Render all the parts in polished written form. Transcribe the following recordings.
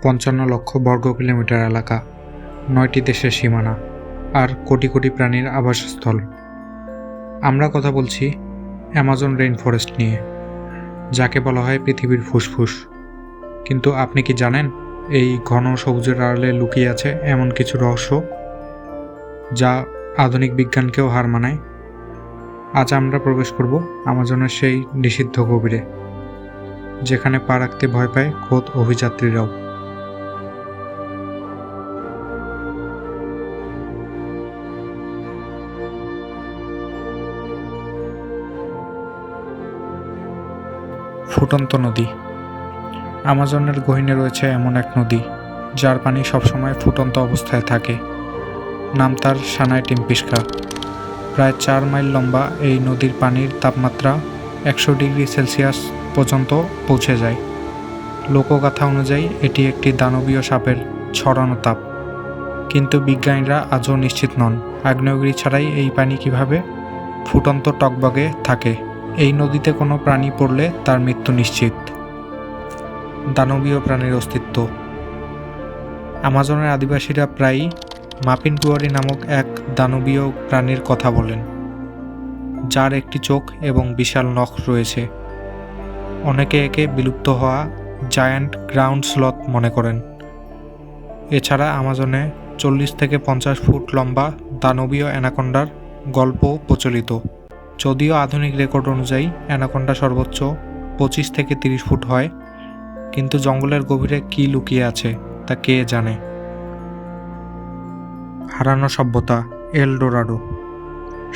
৫৫ লক্ষ বর্গ কিলোমিটার এলাকা, ৯টি দেশের সীমানা আর কোটি কোটি প্রাণীর আবাসস্থল। আমরা কথা বলছি অ্যামাজন রেইন ফরেস্ট নিয়ে, যাকে বলা হয় পৃথিবীর ফুসফুস। কিন্তু আপনি কি জানেন এই ঘন সবুজের আড়ালে লুকিয়ে আছে এমন কিছু রহস্য যা আধুনিক বিজ্ঞানকেও হার মানায়? আজ আমরা প্রবেশ করব আমাজনের সেই নিষিদ্ধ গভীরে, যেখানে পা রাখতে ভয় পায় খোদ অভিযাত্রীরাও। ফুটন্ত নদী। আমাজনের গহীনে রয়েছে এমন এক নদী যার পানি সবসময় ফুটন্ত অবস্থায় থাকে। নাম তার সানাই টিম্পিস্কা। প্রায় 4 মাইল লম্বা এই নদীর পানির তাপমাত্রা 100 ডিগ্রি সেলসিয়াস পর্যন্ত পৌঁছে যায়। লোকগাথা অনুযায়ী এটি একটি দানবীয় সাপের ছড়ানো তাপ। কিন্তু বিজ্ঞানীরা আজও নিশ্চিত নন আগ্নেয়গিরি ছাড়াই এই পানি কিভাবে ফুটন্ত টকবগে থাকে। এই নদীতে কোনো প্রাণী পড়লে তার মৃত্যু নিশ্চিত। দানবীয় প্রাণীর অস্তিত্ব। আমাজনের আদিবাসীরা প্রায়ই মাপিনকুয়ারি নামক এক দানবীয় প্রাণীর কথা বলেন, যার একটি চোখ এবং বিশাল নখ রয়েছে। অনেকে একে বিলুপ্ত হওয়া জায়ান্ট গ্রাউন্ড স্লথ মনে করেন। এছাড়া আমাজনে 40 থেকে 50 ফুট লম্বা দানবীয় অ্যানাকোন্ডার গল্প প্রচলিত। যদিও আধুনিক রেকর্ড অনুযায়ী অ্যানাকোন্ডা সর্বোচ্চ 25 থেকে 30 ফুট হয়, কিন্তু জঙ্গলের গভীরে কী লুকিয়ে আছে তা কে জানে। হারানো সভ্যতা এল ডোরাডো।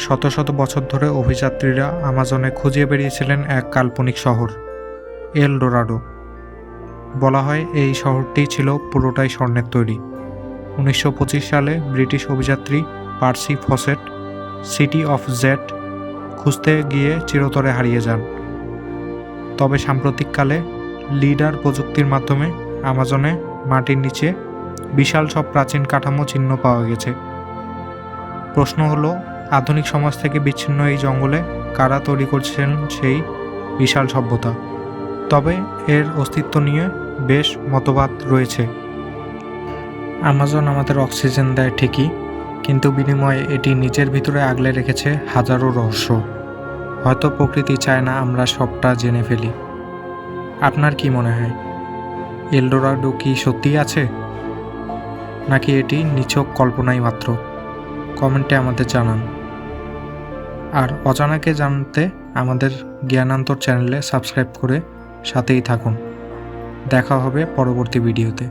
শত শত বছর ধরে অভিযাত্রীরা আমাজনে খুঁজে বেরিয়েছিলেন এক কাল্পনিক শহর, এল ডোরাডো। বলা হয় এই শহরটি ছিল পুরোটাই স্বর্ণের তৈরি। 1925 সালে ব্রিটিশ অভিযাত্রী Percy Fawcett city of Z খুঁজতে গিয়ে চিরতরে হারিয়ে যান। তবে সাম্প্রতিককালে লিডার প্রযুক্তির মাধ্যমে আমাজনে মাটির নিচে বিশাল সব প্রাচীন কাঠামো চিহ্ন পাওয়া গেছে। প্রশ্ন হলো, আধুনিক সমাজ থেকে বিচ্ছিন্ন এই জঙ্গলে কারা তৈরি করছেন সেই বিশাল সভ্যতা? তবে এর অস্তিত্ব নিয়ে বেশ মতবাদ রয়েছে। আমাজন আমাদের অক্সিজেন দেয় ঠিকই, কিন্তু বিনিময়ে এটি নিজের ভিতরে আগলে রেখেছে হাজারো রহস্য। হয়তো প্রকৃতি চায় না আমরা সবটা জেনে ফেলি। আপনার কি মনে হয়, এল ডোরাডো কি সত্যিই আছে, নাকি এটি নিছক কল্পনাই মাত্র? কমেন্টে আমাদের জানান। আর অজানাকে জানতে আমাদের জ্ঞানান্তর চ্যানেলে সাবস্ক্রাইব করে সাথেই থাকুন। দেখা হবে পরবর্তী ভিডিওতে।